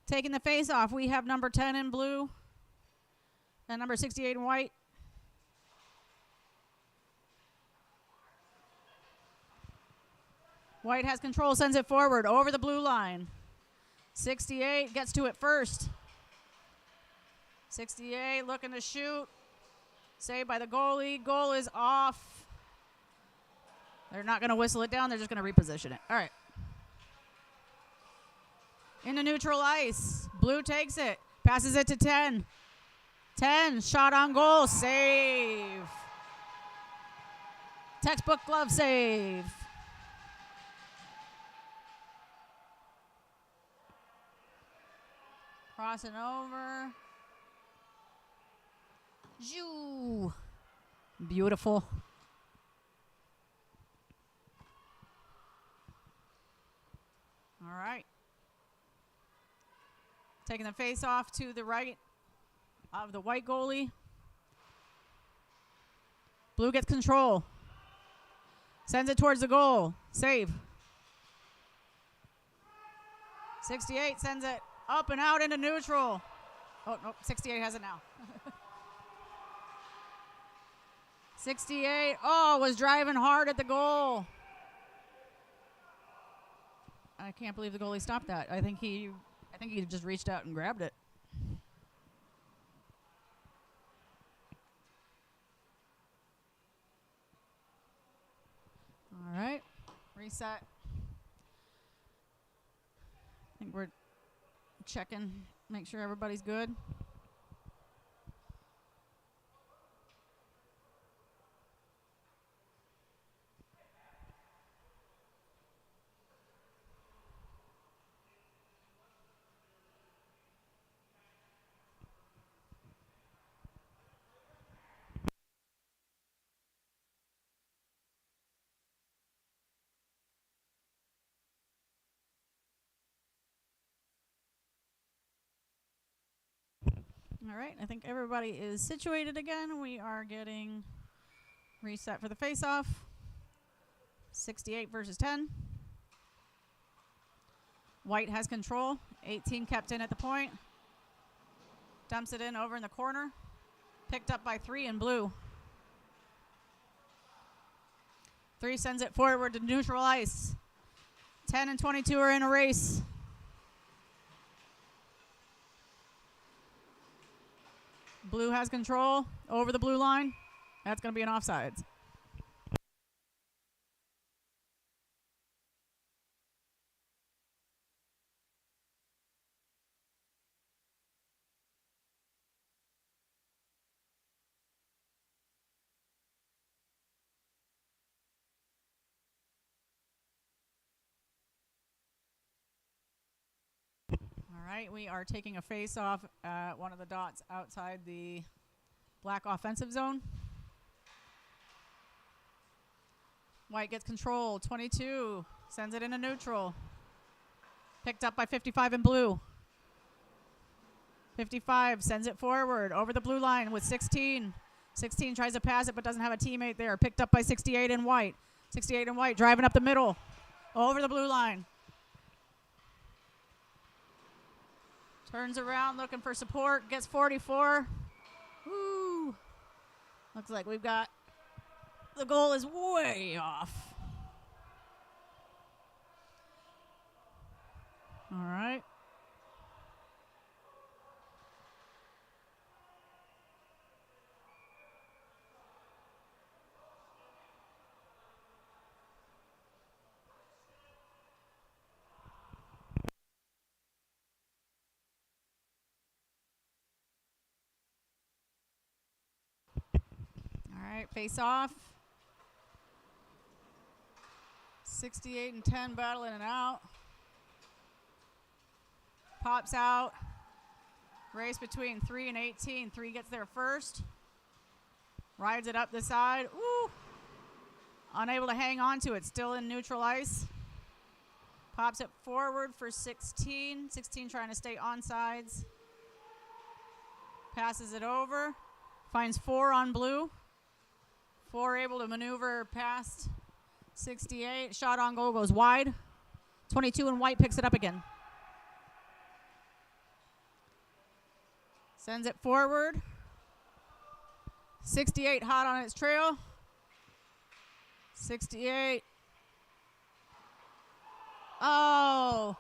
Taking the face off, we have number 10 in blue and number 68 in white. White has control, sends it forward over the blue line. 68 gets to it first. 68 looking to shoot. Saved by the goalie. Goal is off. They're not going to whistle it down. They're just going to reposition it. All right. Into neutral ice. Blue takes it. Passes it to 10. 10. Shot on goal. Save. Textbook glove save. Crossing over. Zoo. Beautiful. All right. Taking the face off to the right of the white goalie. Blue gets control. Sends it towards the goal. Save. 68 sends it up and out into neutral. Oh, no, 68 has it now. 68, was driving hard at the goal. I can't believe the goalie stopped that. I think he just reached out and grabbed it. All right, reset. I think we're checking, make sure everybody's good. All right, I think everybody is situated again. We are getting reset for the face-off. 68 versus 10. White has control. 18 kept in at the point. Dumps it in over in the corner. Picked up by 3 in blue. 3 sends it forward to neutral ice. 10 and 22 are in a race. Blue has control over the blue line. That's going to be an offsides. All right, we are taking a face-off at one of the dots outside the black offensive zone. White gets control. 22 sends it into neutral. Picked up by 55 in blue. 55 sends it forward over the blue line with 16. 16 tries to pass it but doesn't have a teammate there. Picked up by 68 in white. 68 in white driving up the middle over the blue line. Turns around looking for support. Gets 44. Woo. Looks like we've got the goal is way off. All right. All right, face off. 68 and 10 battling it out. Pops out. Race between 3 and 18. 3 gets there first. Rides it up the side. Woo! Unable to hang on to it. Still in neutral ice. Pops it forward for 16. 16 trying to stay on sides. Passes it over. Finds 4 on blue. 4 able to maneuver past 68. Shot on goal goes wide. 22 in white picks it up again. Sends it forward. 68 hot on its trail. 68. Oh.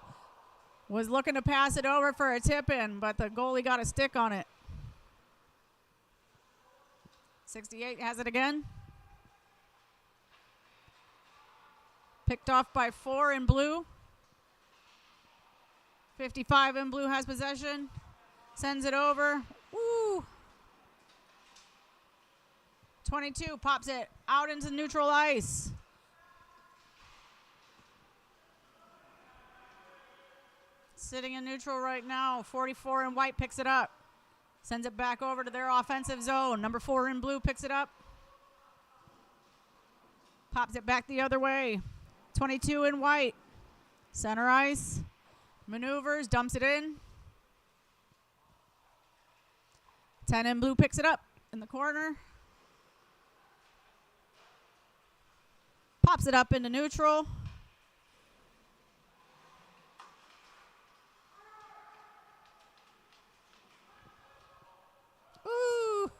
Was looking to pass it over for a tip in, but the goalie got a stick on it. 68 has it again. Picked off by 4 in blue. 55 in blue has possession. Sends it over. Woo! 22 pops it out into neutral ice. Sitting in neutral right now. 44 in white picks it up. Sends it back over to their offensive zone. Number 4 in blue picks it up. Pops it back the other way. 22 in white. Center ice. Maneuvers, dumps it in. 10 in blue picks it up in the corner. Pops it up into neutral. Ooh.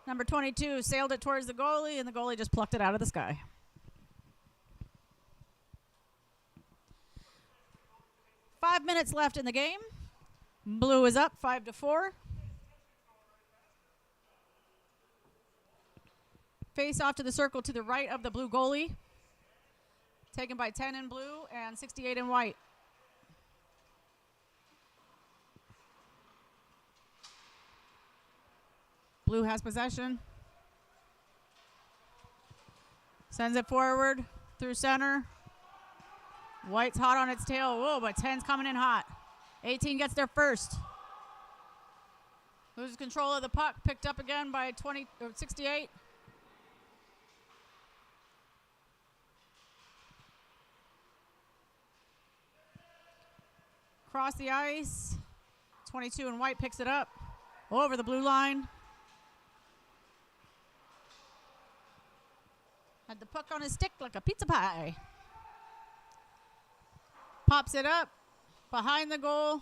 Number 22 sailed it towards the goalie, and the goalie just plucked it out of the sky. Five minutes left in the game. Blue is up 5-4. Face off to the circle to the right of the blue goalie. Taken by 10 in blue and 68 in white. Blue has possession. Sends it forward through center. White's hot on its tail. Whoa, but 10's coming in hot. 18 gets there first. Loses control of the puck. Picked up again by 68. Across the ice. 22 in white picks it up over the blue line. Had the puck on his stick like a pizza pie. Pops it up behind the goal.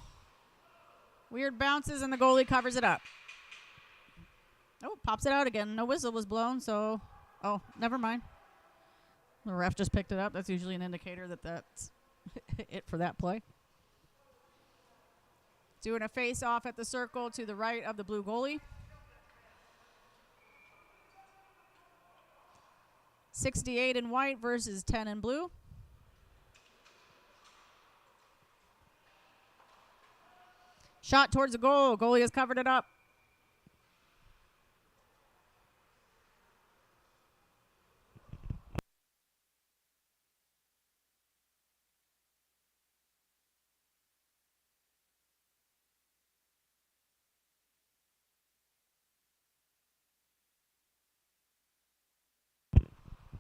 Weird bounces and the goalie covers it up. Oh, pops it out again. No whistle was blown, so... Oh, never mind. The ref just picked it up. That's usually an indicator that that's it for that play. Doing a face-off at the circle to the right of the blue goalie. 68 in white versus 10 in blue. Shot towards the goal. Goalie has covered it up.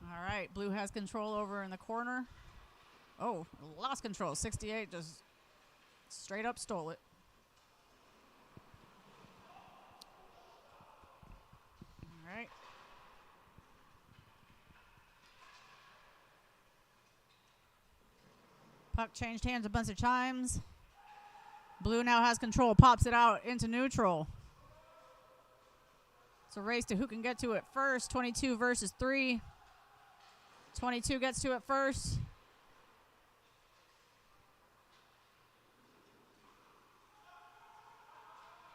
All right, blue has control over in the corner. Oh, lost control. 68 just straight up stole it. All right. Puck changed hands a bunch of times. Blue now has control, pops it out into neutral. It's a race to who can get to it first. 22 versus 3. 22 gets to it first.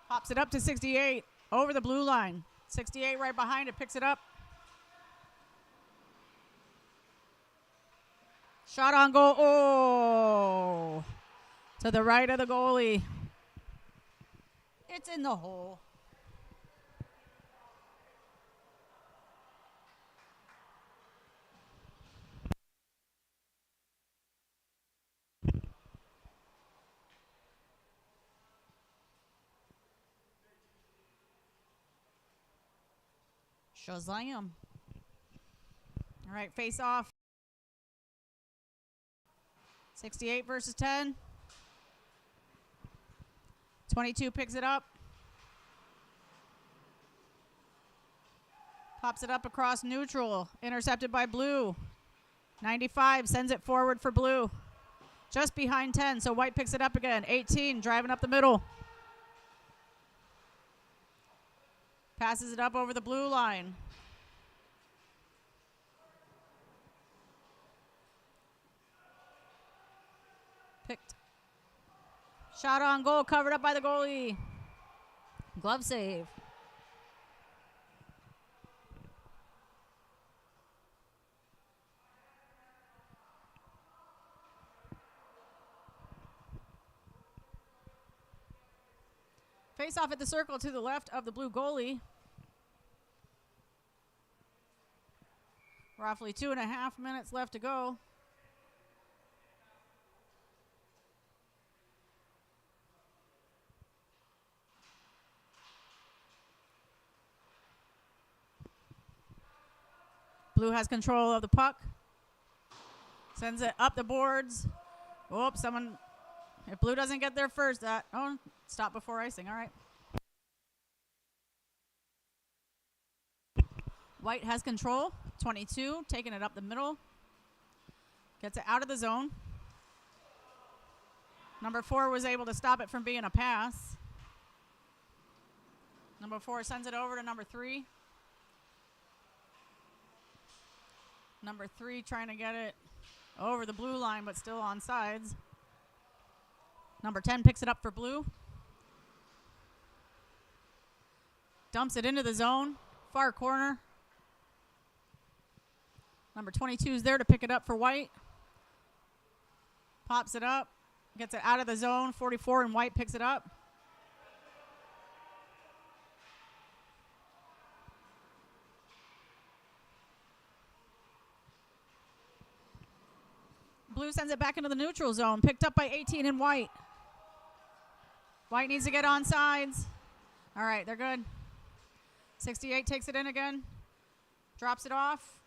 Pops it up to 68 over the blue line. 68 right behind it, picks it up. Shot on goal. Oh, to the right of the goalie. It's in the hole. Shazam. All right, face off. 68 versus 10. 22 picks it up. Pops it up across neutral. Intercepted by blue. 95 sends it forward for blue. Just behind 10, so white picks it up again. 18 driving up the middle. Passes it up over the blue line. Picked. Shot on goal, covered up by the goalie. Glove save. Face off at the circle to the left of the blue goalie. Roughly 2.5 minutes left to go. Blue has control of the puck. Sends it up the boards. Oh, someone... If blue doesn't get there first, stop before icing. All right. White has control. 22, taking it up the middle. Gets it out of the zone. Number 4 was able to stop it from being a pass. Number 4 sends it over to number 3. Number 3 trying to get it over the blue line, but still on sides. Number 10 picks it up for blue. Dumps it into the zone. Far corner. Number 22 is there to pick it up for white. Pops it up. Gets it out of the zone. 44 in white picks it up. Blue sends it back into the neutral zone. Picked up by 18 in white. White needs to get on sides. All right, they're good. 68 takes it in again. Drops it off.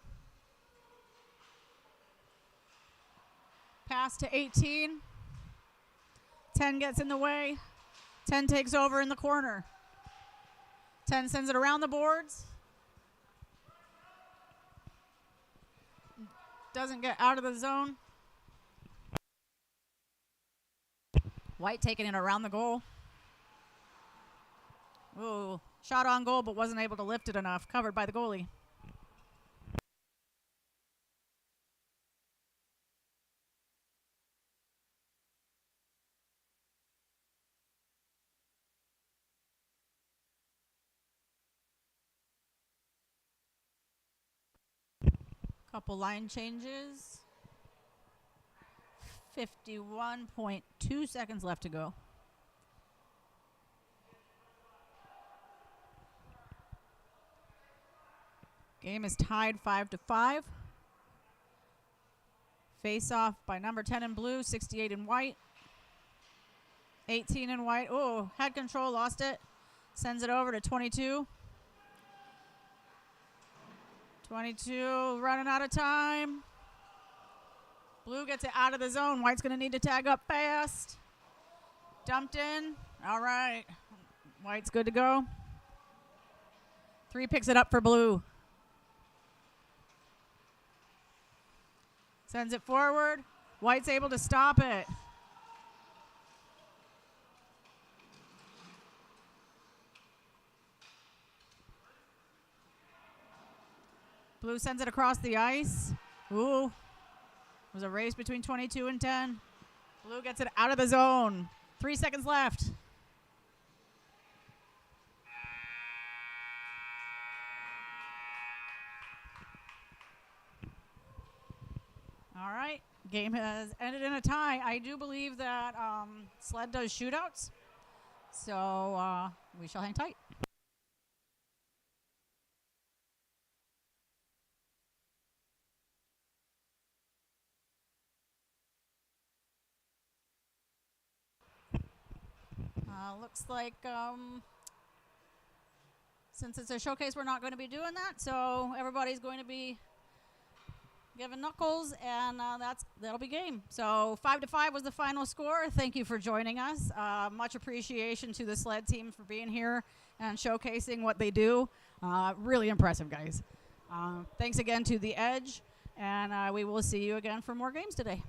Pass to 18. 10 gets in the way. 10 takes over in the corner. 10 sends it around the boards. Doesn't get out of the zone. White taking it around the goal. Ooh, shot on goal but wasn't able to lift it enough. Covered by the goalie. Couple line changes. 51.2 seconds left to go. Game is tied 5-5. Face off by number 10 in blue, 68 in white. 18 in white. Oh, had control, lost it. Sends it over to 22. 22 running out of time. Blue gets it out of the zone. White's going to need to tag up fast. Dumped in. All right. White's good to go. 3 picks it up for blue. Sends it forward. White's able to stop it. Blue sends it across the ice. Ooh. It was a race between 22 and 10. Blue gets it out of the zone. 3 seconds left. All right. Game has ended in a tie. I do believe that Sled does shootouts. So we shall hang tight. Looks like since it's a showcase, we're not going to be doing that. So everybody's going to be giving knuckles, and that'll be game. So 5-5 was the final score. Thank you for joining us. Much appreciation to the Sled team for being here and showcasing what they do. Really impressive, guys. Thanks again to the Edge, and we will see you again for more games today.